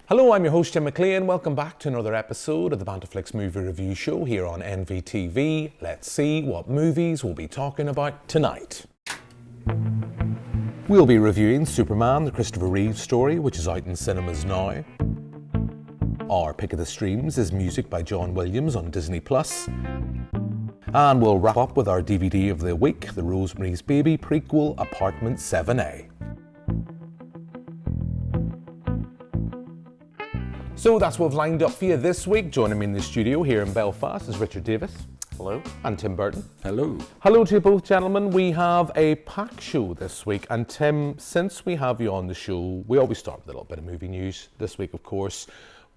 Hello, I'm your host Jim McLean. Welcome back to another episode of the Banterflix movie review show here on NVTV. Let's see what movies we'll be talking about tonight. We'll be reviewing Superman, the Christopher Reeve story, which is out in cinemas now. Our pick of the streams is music by John Williams on Disney+. And we'll wrap up with our DVD of the week, the Rosemary's Baby prequel, Apartment 7A. So that's what we've lined up for you this week. Joining me in the studio here in Belfast is Richard Davis. Hello. And Tim Burton. Hello. Hello to you both, gentlemen. We have a packed show this week. And Tim, since we have you on the show, we always start with a little bit of movie news. This week, of course,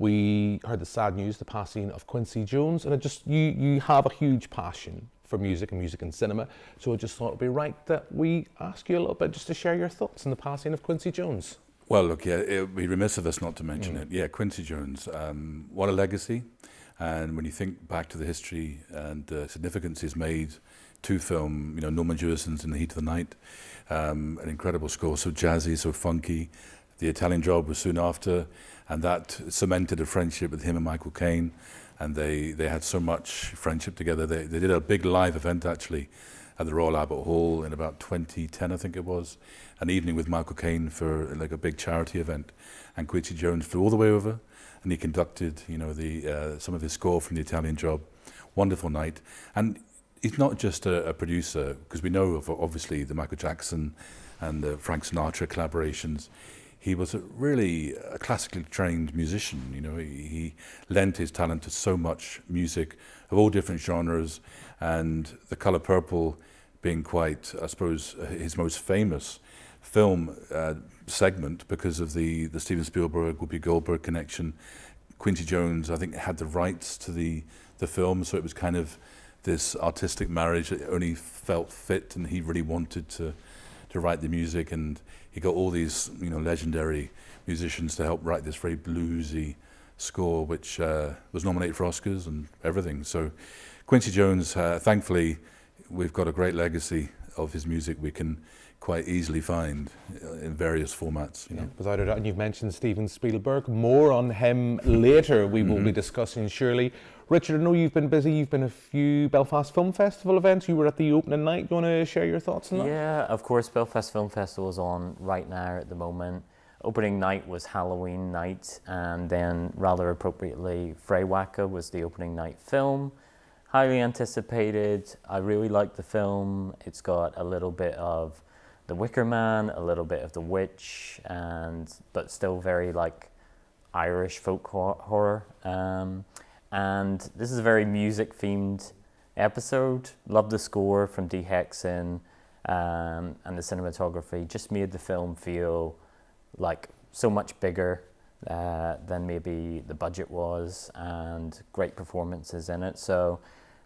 we heard the sad news, the passing of Quincy Jones. And you have a huge passion for music and music and cinema. So I just thought it'd be right that we ask you a little bit just to share your thoughts on the passing of Quincy Jones. Well, look, yeah, it would be remiss of us not to mention it. Yeah, Quincy Jones, what a legacy. And when you think back to the history and significance he's made to film, you know, Norman Jewison's In the Heat of the Night, an incredible score, so jazzy, so funky. The Italian Job was soon after, and that cemented a friendship with him and Michael Caine. And they had so much friendship together. They did a big live event, actually, at the Royal Albert Hall in about 2010, I think it was, an evening with Michael Caine for like a big charity event, and Quincy Jones flew all the way over, and he conducted, you know, some of his score from The Italian Job. Wonderful night, and he's not just a producer, because we know of obviously the Michael Jackson and the Frank Sinatra collaborations. He was really a classically trained musician. You know, he lent his talent to so much music of all different genres, and The Color Purple being quite, I suppose, his most famous film segment because of the Steven Spielberg, Whoopi Goldberg connection. Quincy Jones, I think, had the rights to the film, so it was kind of this artistic marriage that only felt fit, and he really wanted to write the music, and he got all these, you know, legendary musicians to help write this very bluesy score, which was nominated for Oscars and everything. So Quincy Jones, thankfully, we've got a great legacy of his music we can quite easily find in various formats. You know? Without a doubt, and you've mentioned Steven Spielberg. More on him later we will be discussing, surely. Richard, I know you've been busy. You've been a few Belfast Film Festival events. You were at the opening night. You want to share your thoughts on that? Yeah, of course, Belfast Film Festival is on right now at the moment. Opening night was Halloween night, and then rather appropriately, Freywacka was the opening night film. Highly anticipated. I really liked the film. It's got a little bit of The Wicker Man, a little bit of The Witch, but still very like Irish folk horror. And this is a very music-themed episode. Love the score from Dee Hexon, and the cinematography just made the film feel like so much bigger than maybe the budget was, and great performances in it. So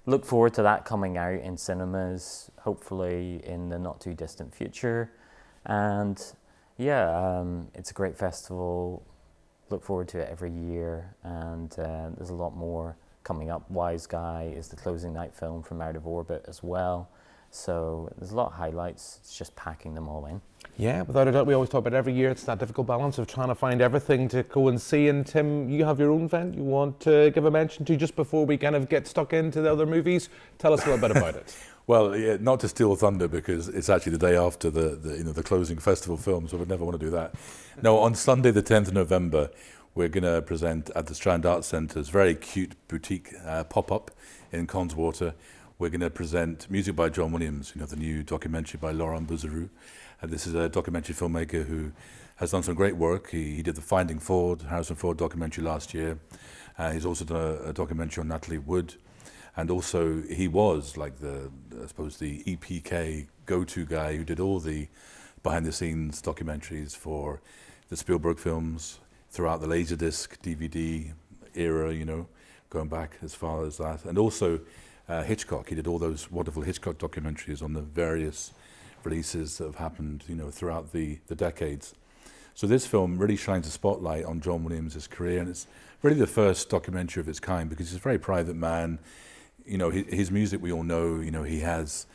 look forward to that coming out in cinemas, hopefully in the not too distant future. And yeah, it's a great festival. Look forward to it every year, and there's a lot more coming up. Wise Guy is the closing night film from Out of Orbit as well. So there's a lot of highlights. It's just packing them all in. Yeah, without a doubt. We always talk about every year, it's that difficult balance of trying to find everything to go and see. And Tim, you have your own event you want to give a mention to just before we kind of get stuck into the other movies. Tell us a little bit about it. Well, yeah, not to steal thunder, because it's actually the day after the closing festival film, so we'd never want to do that. No, on Sunday, the 10th of November, we're going to present at the Strand Arts Centre's very cute boutique pop-up in Connswater. We're going to present music by John Williams, you know, the new documentary by Laurent Bouzeroux. This is a documentary filmmaker who has done some great work. He did the Finding Harrison Ford documentary last year. He's also done a documentary on Natalie Wood. And also he was like the EPK go-to guy who did all the behind-the-scenes documentaries for the Spielberg films throughout the Laserdisc DVD era, you know, going back as far as that. And also Hitchcock. He did all those wonderful Hitchcock documentaries on the various releases that have happened, you know, throughout the decades. So this film really shines a spotlight on John Williams' career, and it's really the first documentary of its kind because he's a very private man. You know, his music we all know, you know, he has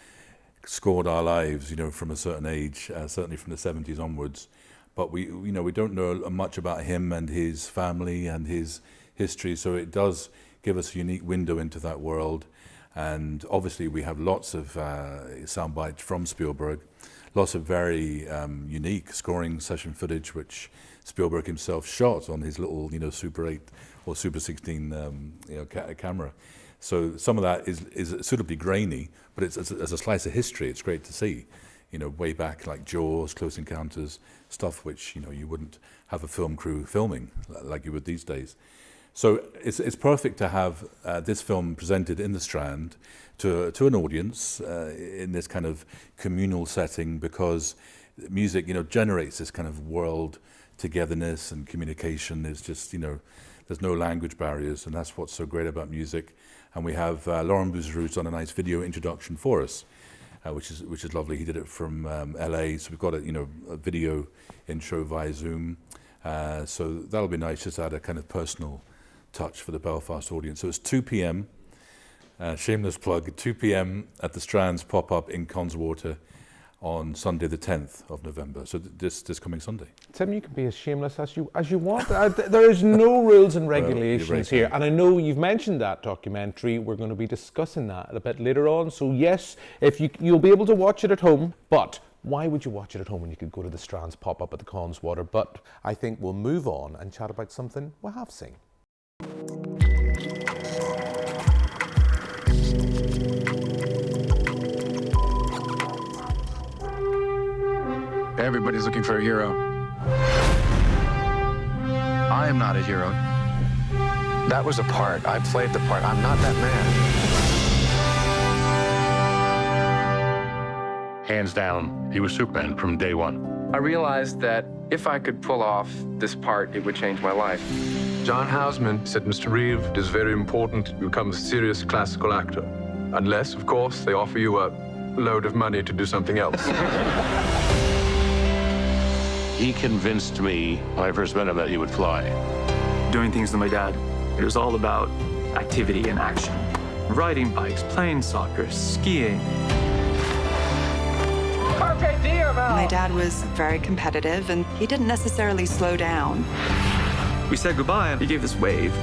scored our lives, you know, from a certain age, certainly from the 70s onwards. but we don't know much about him and his family and his history, so it does give us a unique window into that world. And obviously we have lots of sound bites from Spielberg, lots of very unique scoring session footage which Spielberg himself shot on his little Super 8 or Super 16 camera. So some of that is suitably grainy, but it's as a slice of history, it's great to see. Way back like Jaws, Close Encounters, stuff which you wouldn't have a film crew filming like you would these days. So it's perfect to have this film presented in the Strand to an audience in this kind of communal setting, because music generates this kind of world togetherness and communication. Is just there's no language barriers, and that's what's so great about music. And we have Laurent Bouzerou's done a nice video introduction for us, which is lovely. He did it from LA, so we've got a video intro via Zoom. So that'll be nice, just add a kind of personal touch for the Belfast audience. So it's 2 p.m. Shameless plug. 2 p.m. at the Strand's pop-up in Connswater on Sunday the 10th of November. So this coming Sunday. Tim, you can be as shameless as you want. There is no rules and regulations here. And I know you've mentioned that documentary. We're going to be discussing that a bit later on. So yes, if you'll be able to watch it at home, but why would you watch it at home when you could go to the Strand's pop-up at the Connswater? But I think we'll move on and chat about something we have seen. Everybody's looking for a hero. I am not a hero. That was a part. I played the part. I'm not that man. Hands down, he was Superman from day one. I realized that if I could pull off this part, it would change my life. John Houseman said, Mr. Reeve, it is very important to become a serious classical actor. Unless, of course, they offer you a load of money to do something else. He convinced me when I first met him that he would fly. Doing things with my dad, it was all about activity and action. Riding bikes, playing soccer, skiing. My dad was very competitive, and he didn't necessarily slow down. We said goodbye, and he gave this wave.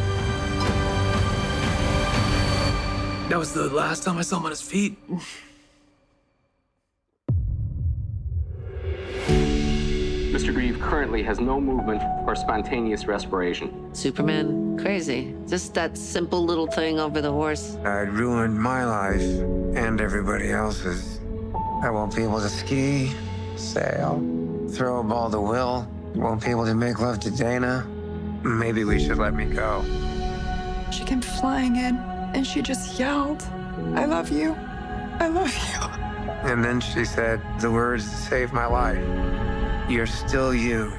That was the last time I saw him on his feet. Mr. Grieve currently has no movement or spontaneous respiration. Superman, crazy. Just that simple little thing over the horse. I'd ruined my life and everybody else's. I won't be able to ski, sail, throw a ball to Will. Won't be able to make love to Dana. Maybe we should let me go. She came flying in, and she just yelled, "I love you. I love you." And then she said the words that saved my life. You're still you.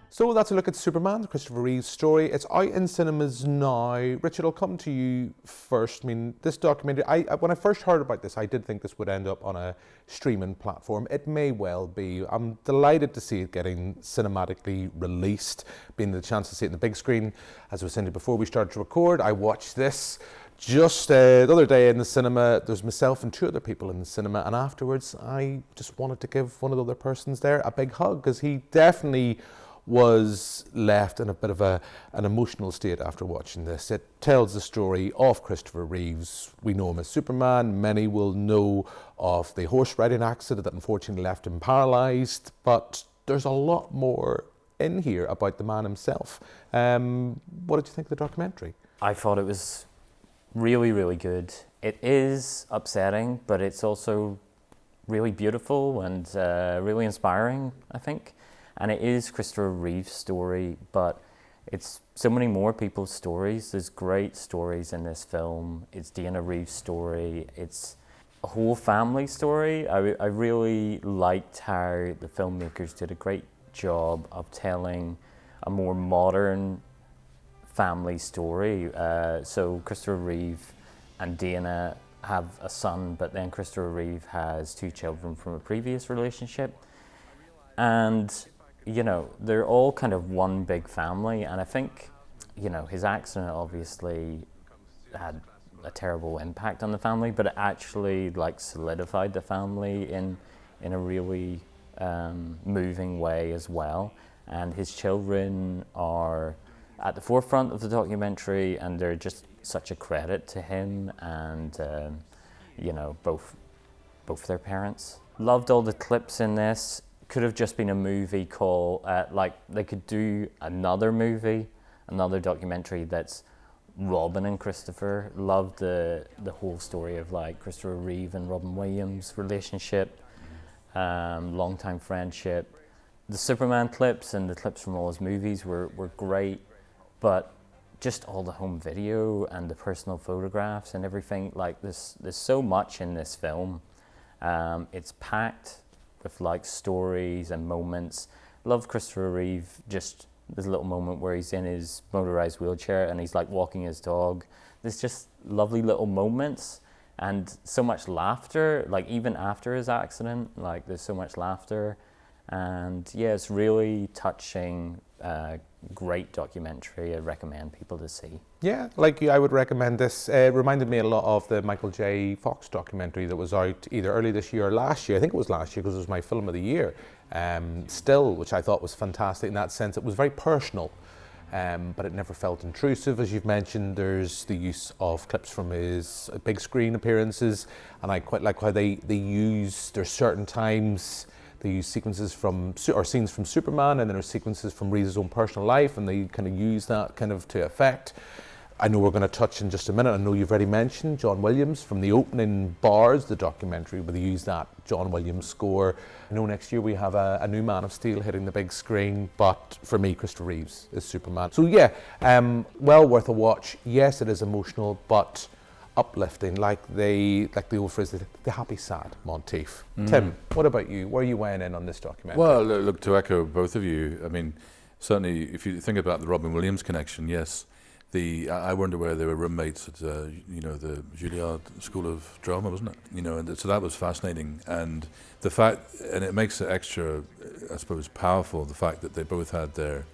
So that's a look at Superman, the Christopher Reeve story. It's out in cinemas now. Richard, I'll come to you first. I mean, this documentary, when I first heard about this, I did think this would end up on a streaming platform. It may well be. I'm delighted to see it getting cinematically released, being the chance to see it on the big screen. As I was saying before we started to record, I watched this just the other day in the cinema. There's myself and two other people in the cinema, and afterwards I just wanted to give one of the other persons there a big hug, because he definitely was left in a bit of an emotional state after watching this. It tells the story of Christopher Reeves. We know him as Superman. Many will know of the horse riding accident that unfortunately left him paralysed, but there's a lot more in here about the man himself. What did you think of the documentary? I thought it was really, really good. It is upsetting, but it's also really beautiful and really inspiring, I think. And it is Christopher Reeve's story, but it's so many more people's stories. There's great stories in this film. It's Dana Reeve's story. It's a whole family story. I really liked how the filmmakers did a great job of telling a more modern family story. So Christopher Reeve and Dana have a son, but then Christopher Reeve has two children from a previous relationship. And you know, they're all kind of one big family, and I think, you know, his accident obviously had a terrible impact on the family, but it actually like solidified the family in a really moving way as well. and his children are at the forefront of the documentary, and they're just such a credit to him and you know, both their parents. Loved all the clips in this. Could have just been a movie called, like they could do another movie, another documentary that's Robin and Christopher. Loved the whole story of like Christopher Reeve and Robin Williams' relationship, long-time friendship. The Superman clips and the clips from all his movies were great, but just all the home video and the personal photographs and everything, like there's so much in this film. It's packed with like stories and moments. Love Christopher Reeve, just this little moment where he's in his motorized wheelchair and he's like walking his dog. There's just lovely little moments and so much laughter, like even after his accident, like there's so much laughter. And yeah, it's really touching, great documentary. I recommend people to see. Yeah, like you, I would recommend this. It reminded me a lot of the Michael J. Fox documentary that was out either early this year or last year. I think it was last year because it was my film of the year. Still, which I thought was fantastic in that sense. It was very personal, but it never felt intrusive. As you've mentioned, there's the use of clips from his big screen appearances, and I quite like how they use, there's certain times they use sequences from, or scenes from Superman, and then there's sequences from Reeve's own personal life, and they kind of use that kind of to effect. I know we're going to touch in just a minute, I know you've already mentioned John Williams from the opening bars, the documentary, where they use that John Williams score. I know next year we have a new Man of Steel hitting the big screen, but for me, Christopher Reeves is Superman. So yeah, well worth a watch. Yes, it is emotional, but uplifting, like the old phrase, the happy sad motif. Tim, what about you? Where are you weighing in on this documentary? Well, look, to echo both of you, I mean, certainly if you think about the Robin Williams connection, yes, I wonder where they were roommates at, you know, the Juilliard School of Drama, wasn't it? You know, and so that was fascinating. And the fact, and it makes it extra, I suppose, powerful, the fact that they both had their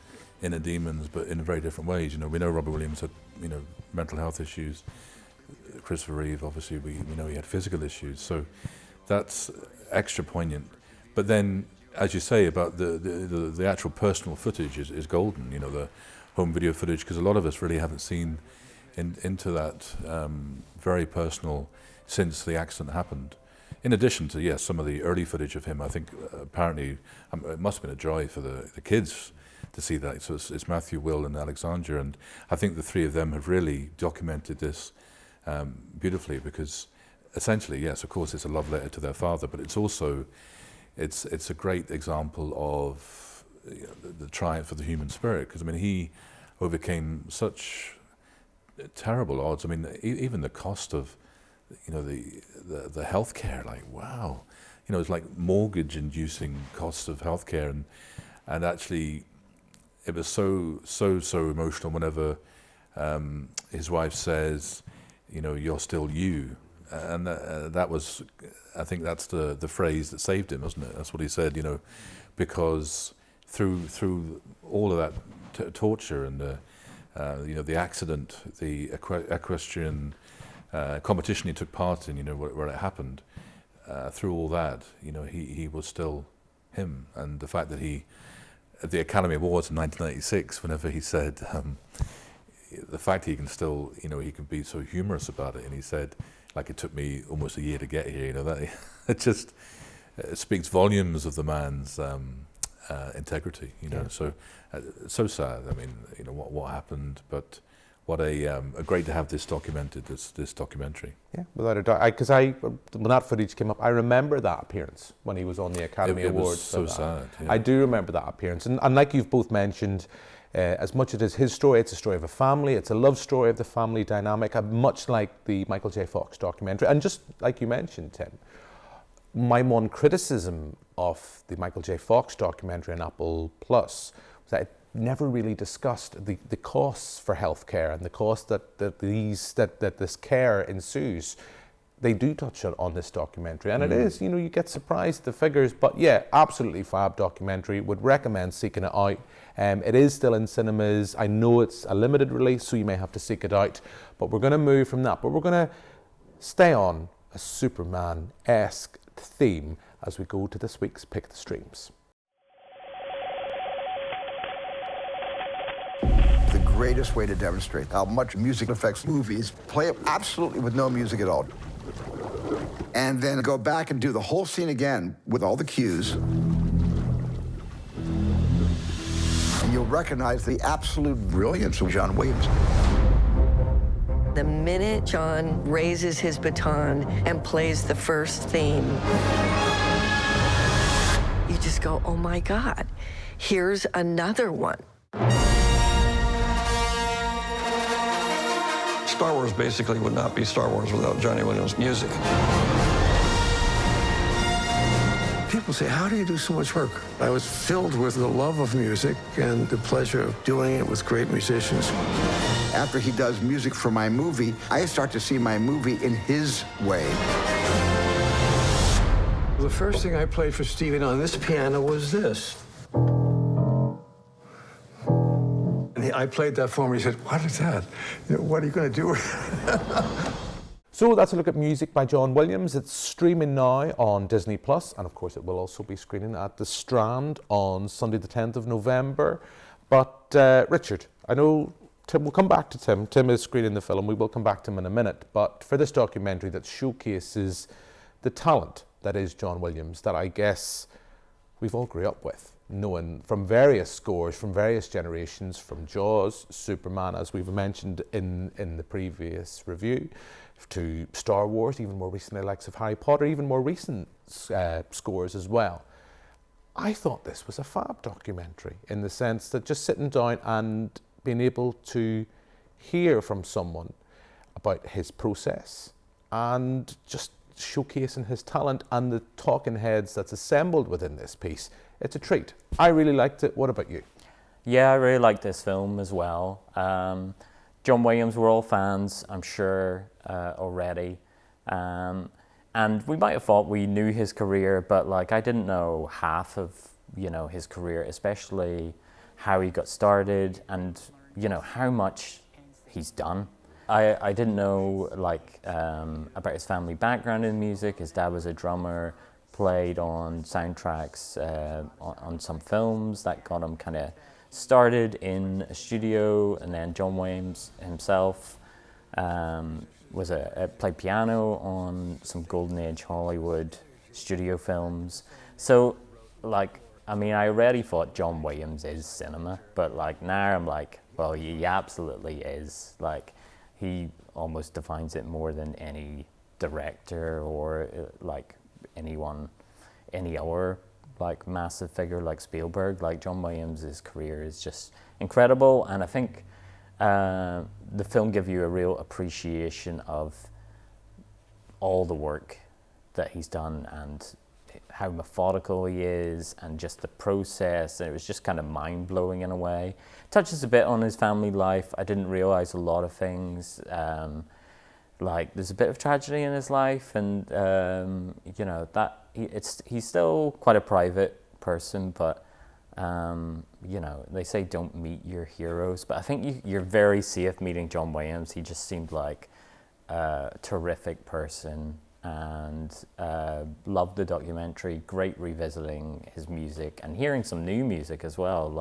inner demons, but in very different ways. You know, we know Robin Williams had, you know, mental health issues. Christopher Reeve, obviously, we know he had physical issues. So that's extra poignant. But then, as you say, about the actual personal footage is golden, you know, the home video footage, because a lot of us really haven't seen into that very personal since the accident happened. In addition to, yes, some of the early footage of him, I think apparently it must have been a joy for the kids to see that. So it's Matthew, Will and Alexandra, and I think the three of them have really documented this beautifully, because essentially, yes, of course it's a love letter to their father, but it's also, it's a great example of the triumph of the human spirit, because I mean he overcame such terrible odds. I mean even the cost of, you know, the healthcare, like wow, you know, it's like mortgage inducing costs of healthcare, and actually it was so emotional whenever his wife says, you know, you're still you, and that was, I think that's the phrase that saved him, wasn't it? That's what he said, you know, because through all of that torture and you know, the accident, the equestrian competition he took part in, you know, where it happened, through all that, you know, he was still him. And the fact that he, at the Academy Awards in 1996, whenever he said, the fact he can still, you know, he can be so humorous about it, and he said, like, it took me almost a year to get here, you know, that it just speaks volumes of the man's integrity, you know. Yeah. So sad. I mean, you know, what happened, but what a great to have this documented, this documentary. Yeah, without a doubt. Because when that footage came up, I remember that appearance when he was on the Academy Awards. It was so sad. Yeah. I do remember that appearance, and like you've both mentioned, as much as it is his story, it's a story of a family. It's a love story of the family dynamic, much like the Michael J. Fox documentary. And just like you mentioned, Tim, my one criticism of the Michael J. Fox documentary on Apple Plus was that it never really discussed the costs for healthcare and the cost that this care ensues. They do touch on this documentary, and it is, you know, you get surprised at the figures, but yeah, absolutely fab documentary. Would recommend seeking it out. It is still in cinemas. I know it's a limited release, so you may have to seek it out, but we're going to move from that, but we're going to stay on a Superman-esque theme as we go to this week's Pick the Streams. greatest way to demonstrate how much music affects movies. Play it absolutely with no music at all. And then go back and do the whole scene again with all the cues. And you'll recognize the absolute brilliance of John Williams. The minute John raises his baton and plays the first theme, you just go, oh my God, here's another one. Star Wars basically would not be Star Wars without Johnny Williams' music. People say, how do you do so much work? I was filled with the love of music and the pleasure of doing it with great musicians. After he does music for my movie, I start to see my movie in his way. The first thing I played for Stephen on this piano was this. And I played that for him. He said, what is that? What are you going to do with it? So that's a look at music by John Williams. It's streaming now on Disney+, and of course it will also be screening at the Strand on Sunday the 10th of November. But Richard, I know Tim, we'll come back to Tim. Tim is screening the film. We will come back to him in a minute. But for this documentary that showcases the talent that is John Williams, that I guess we've all grew up with, knowing from various scores, from various generations, from Jaws, Superman, as we've mentioned in the previous review, to Star Wars, even more recently the likes of Harry Potter, even more recent scores as well. I thought this was a fab documentary in the sense that just sitting down and being able to hear from someone about his process and just showcasing his talent and the talking heads that's assembled within this piece. It's a treat. I really liked it. What about you? Yeah, I really liked this film as well. John Williams, we're all fans, I'm sure, already. And we might have thought we knew his career, but like I didn't know half of, his career, especially how he got started and, how much he's done. I didn't know about his family background in music. His dad was a drummer, played on soundtracks on some films that got him kind of started in a studio, and then John Williams himself played piano on some Golden Age Hollywood studio films. So, I already thought John Williams is cinema, but now I'm like, well, he absolutely is. He almost defines it more than any director or any other massive figure like Spielberg. John Williams' career is just incredible, and I think the film gives you a real appreciation of all the work that he's done and how methodical he is and just the process, and it was just kind of mind-blowing in a way. Touches a bit on his family life. I didn't realize a lot of things. There's a bit of tragedy in his life, and he's still quite a private person, but they say don't meet your heroes, but I think you're very safe meeting John Williams. He just seemed like a terrific person, and loved the documentary. Great revisiting his music and hearing some new music as well.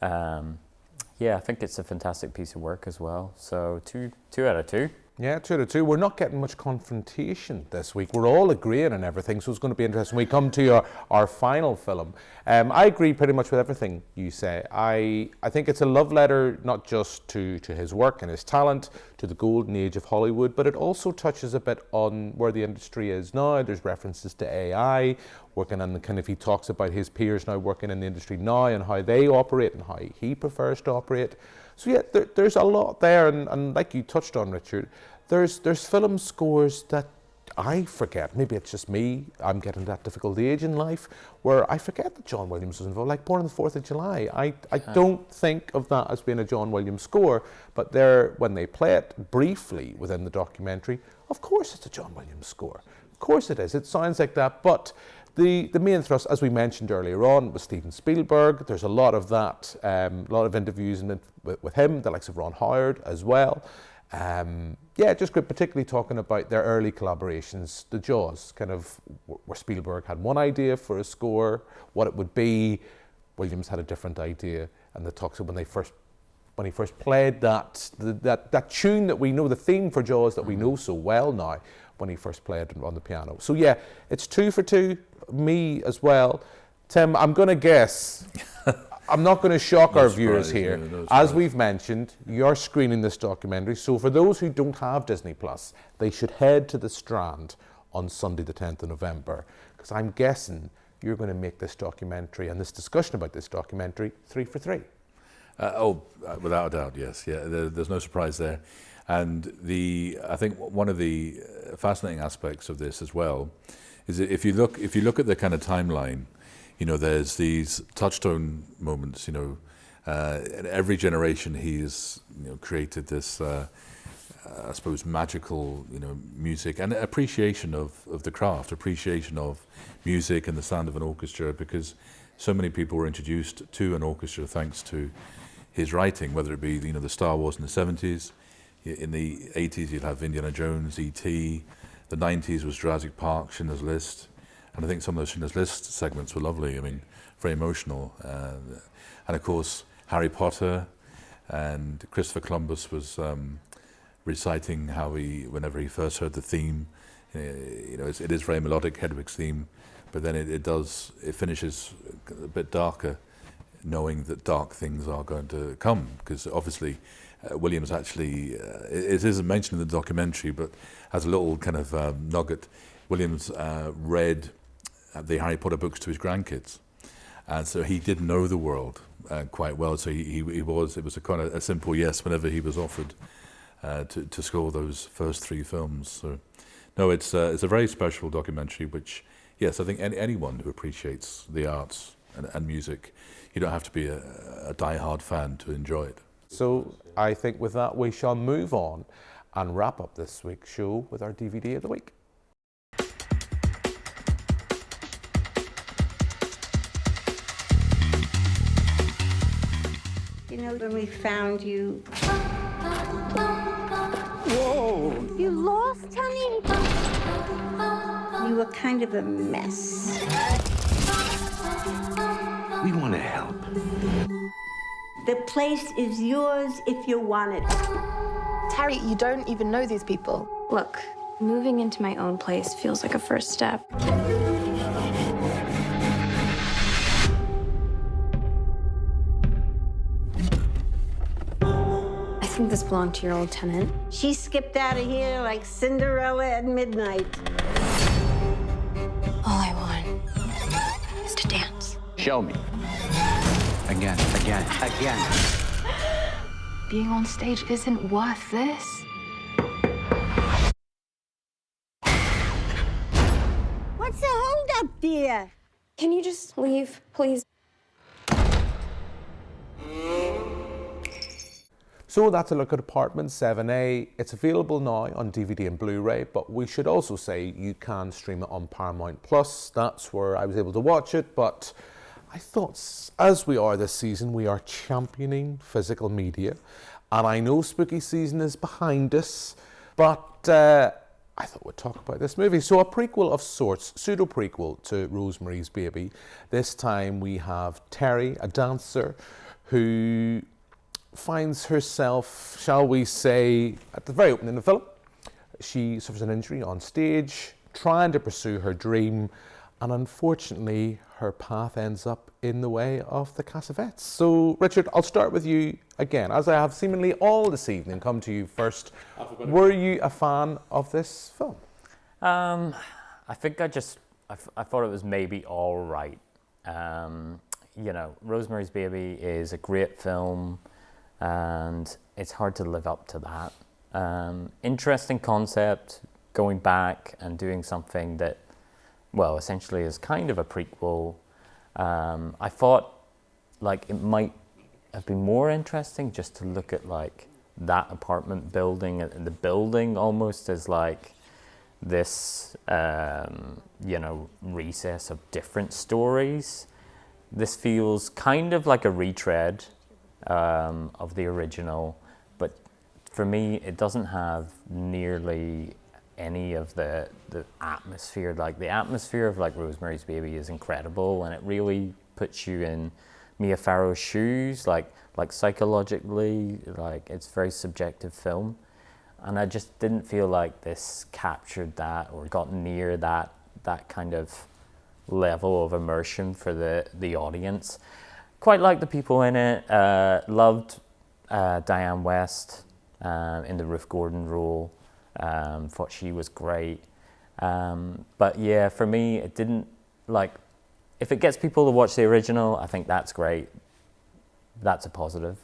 I think it's a fantastic piece of work as well. So two out of 2. Yeah, 2 out of 2. We're not getting much confrontation this week. We're all agreeing on everything, so it's going to be interesting. We come to our final film. I agree pretty much with everything you say. I think it's a love letter not just to his work and his talent, to the golden age of Hollywood, but it also touches a bit on where the industry is now. There's references to AI, working on he talks about his peers now working in the industry now and how they operate and how he prefers to operate. So yeah, there's a lot there, and like you touched on, Richard, there's film scores that I forget. Maybe it's just me. I'm getting that difficult age in life where I forget that John Williams was involved. Like Born on the 4th of July, I don't think of that as being a John Williams score, but when they play it briefly within the documentary, of course it's a John Williams score. Of course it is. It sounds like that, but the main thrust, as we mentioned earlier on, was Steven Spielberg. There's a lot of that, a lot of interviews with him, the likes of Ron Howard as well. Just great, particularly talking about their early collaborations, the Jaws, where Spielberg had one idea for a score, what it would be. Williams had a different idea, and the talks of when they first when he first played that tune that we know, the theme for Jaws that we know so well now, when he first played on the piano. So yeah, it's 2 for 2, me as well. Tim, I'm going to guess, I'm not going to shock our viewers here. As we've mentioned, you're screening this documentary, so for those who don't have Disney+, they should head to the Strand on Sunday the 10th of November, because I'm guessing you're going to make this documentary and this discussion about this documentary 3 for 3. Without a doubt, yes. Yeah, there's no surprise there. And I think one of the fascinating aspects of this as well is that if you look at the kind of timeline, you know, there's these touchstone moments. You know, in every generation he's created this, I suppose, magical music and appreciation of the craft, appreciation of music and the sound of an orchestra, because so many people were introduced to an orchestra thanks to his writing, whether it be the Star Wars in the 70s, in the 80s you'd have Indiana Jones, E.T., the 90s was Jurassic Park, Schindler's List, and I think some of those Schindler's List segments were lovely, I mean, very emotional. And of course, Harry Potter, and Christopher Columbus was reciting how whenever he first heard the theme, it is very melodic, Hedwig's theme, but then it finishes a bit darker, knowing that dark things are going to come, because obviously Williams actually, it isn't mentioned in the documentary, but as a little kind of nugget, Williams read the Harry Potter books to his grandkids, and so he did know the world quite well. So it was a kind of a simple yes whenever he was offered to score those first 3 films. So no, it's a very special documentary, which yes, I think anyone who appreciates the arts and music, you don't have to be a die-hard fan to enjoy it. So I think with that we shall move on and wrap up this week's show with our DVD of the week. You know, when we found you... Whoa! You lost, honey? You were kind of a mess. We want to help. The place is yours if you want it. Terry, you don't even know these people. Look, moving into my own place feels like a first step. I think this belonged to your old tenant. She skipped out of here like Cinderella at midnight. All I want is to dance. Show me. Again. Being on stage isn't worth this. What's the holdup, dear? Can you just leave, please? So that's a look at Apartment 7A. It's available now on DVD and Blu-ray, but we should also say you can stream it on Paramount Plus. That's where I was able to watch it, but I thought, as we are this season, we are championing physical media. And I know spooky season is behind us, but I thought we'd talk about this movie. So a prequel of sorts, pseudo-prequel to Rosemary's Baby. This time we have Terry, a dancer, who finds herself, shall we say, at the very opening of the film, she suffers an injury on stage, trying to pursue her dream, and unfortunately her path ends up in the way of the Cassavetes. So Richard, I'll start with you again, as I have seemingly all this evening come to you first. Were you a fan of this film? I think I thought it was maybe all right. You know, Rosemary's Baby is a great film, and it's hard to live up to that. Interesting concept, going back and doing something that, well, essentially is kind of a prequel. I thought like it might have been more interesting just to look at like that apartment building and the building almost as like this, you know, recess of different stories. This feels kind of like a retread of the original, but for me it doesn't have nearly any of the atmosphere. Like the atmosphere of like Rosemary's Baby is incredible, and it really puts you in Mia Farrow's shoes, like psychologically, like it's a very subjective film. And I just didn't feel like this captured that or got near that kind of level of immersion for the audience. Quite liked the people in it. Loved Diane West in the Ruth Gordon role. Thought she was great. But yeah, for me, it didn't, like, if it gets people to watch the original, I think that's great. That's a positive.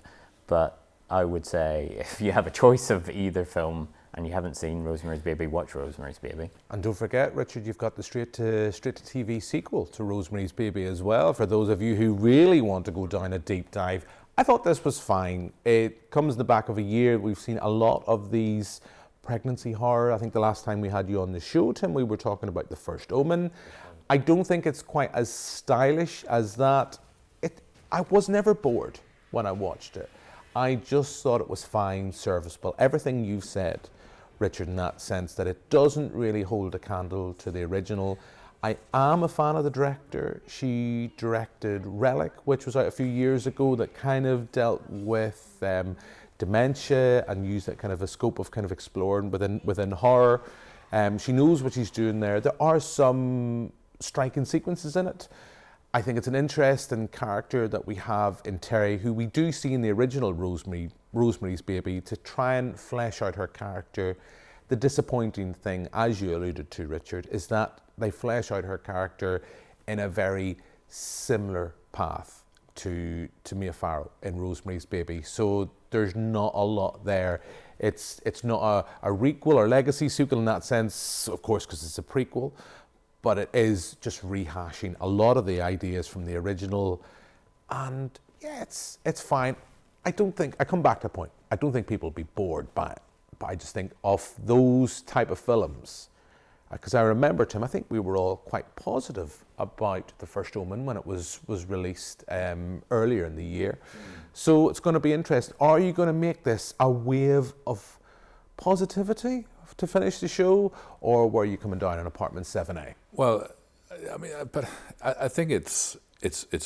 But I would say if you have a choice of either film and you haven't seen Rosemary's Baby, watch Rosemary's Baby. And don't forget, Richard, you've got the straight to TV sequel to Rosemary's Baby as well. For those of you who really want to go down a deep dive, I thought this was fine. It comes in the back of a year. We've seen a lot of these pregnancy horror. I think the last time we had you on the show, Tim, we were talking about The First Omen. I don't think it's quite as stylish as that. I was never bored when I watched it. I just thought it was fine, serviceable. Everything you've said, Richard, in that sense, that it doesn't really hold a candle to the original. I am a fan of the director. She directed Relic, which was out a few years ago, that kind of dealt with dementia and used that kind of a scope of kind of exploring within horror. She knows what she's doing there. There are some striking sequences in it. I think it's an interesting character that we have in Terry, who we do see in the original Rosemary's Baby, to try and flesh out her character. The disappointing thing, as you alluded to, Richard, is that they flesh out her character in a very similar path to Mia Farrow in Rosemary's Baby. So there's not a lot there. It's not a requel or legacy sequel in that sense, of course, because it's a prequel, but it is just rehashing a lot of the ideas from the original. And yeah, it's fine. I come back to a point, I don't think people will be bored by it, but I just think of those type of films, because I remember, Tim, I think we were all quite positive about The First Omen when it was released earlier in the year. So it's going to be interesting. Are you going to make this a wave of positivity to finish the show, or were you coming down on apartment 7A? Well, I mean, but I think it's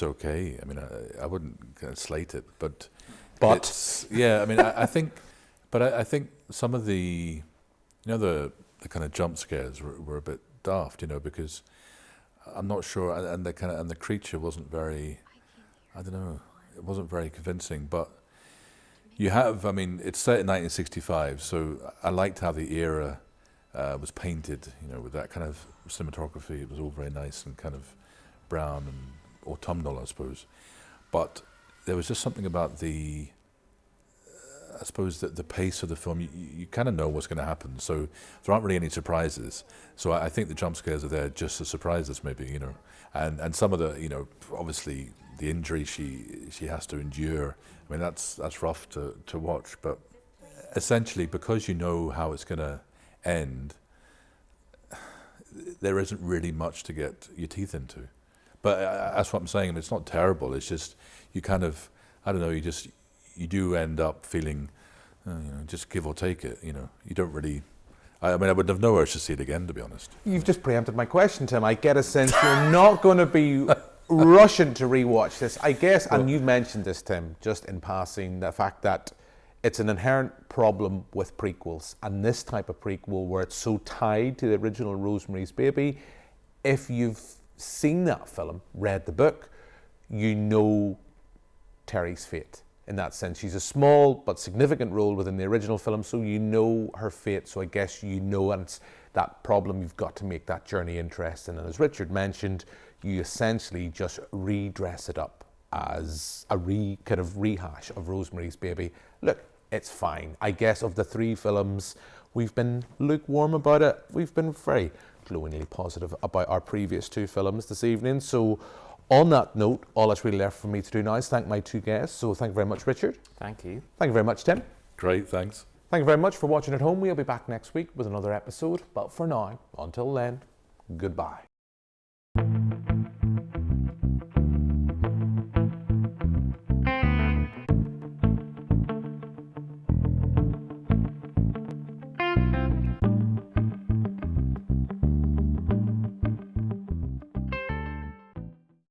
okay. I mean, I wouldn't kind of slate it, but yeah. I mean, I think some of the, the kind of jump scares were a bit daft, because I'm not sure, and the creature wasn't very, I don't know, it wasn't very convincing. But you have, I mean, it's set in 1965, so I liked how the era was painted, with that kind of cinematography. It was all very nice and kind of brown and autumnal, I suppose. But there was just something about the pace of the film. You kind of know what's going to happen, so there aren't really any surprises. So I think the jump scares are there just to surprise us, maybe, and some of the, obviously the injury she has to endure. I mean, that's rough to watch, but essentially, because you know how it's going to end, there isn't really much to get your teeth into. But that's what I'm saying. I mean, it's not terrible. It's just you kind of, I don't know. You do end up feeling, just give or take it. You don't really. I mean, I would have no urge to see it again, to be honest. You've just preempted my question, Tim. I get a sense you're not going to be rushing to rewatch this, I guess. And you've mentioned this, Tim, just in passing, the fact that it's an inherent problem with prequels, and this type of prequel where it's so tied to the original Rosemary's Baby. If you've seen that film, read the book, you know Terry's fate. In that sense, she's a small but significant role within the original film, so you know her fate. So I guess and it's that problem. You've got to make that journey interesting. And as Richard mentioned, you essentially just redress it up as a kind of rehash of Rosemary's Baby. Look, it's fine. I guess of the three films, we've been lukewarm about it. We've been very glowingly positive about our previous two films this evening. So on that note, all that's really left for me to do now is thank my two guests. So thank you very much, Richard. Thank you. Thank you very much, Tim. Great, thanks. Thank you very much for watching at home. We'll be back next week with another episode. But for now, until then, goodbye.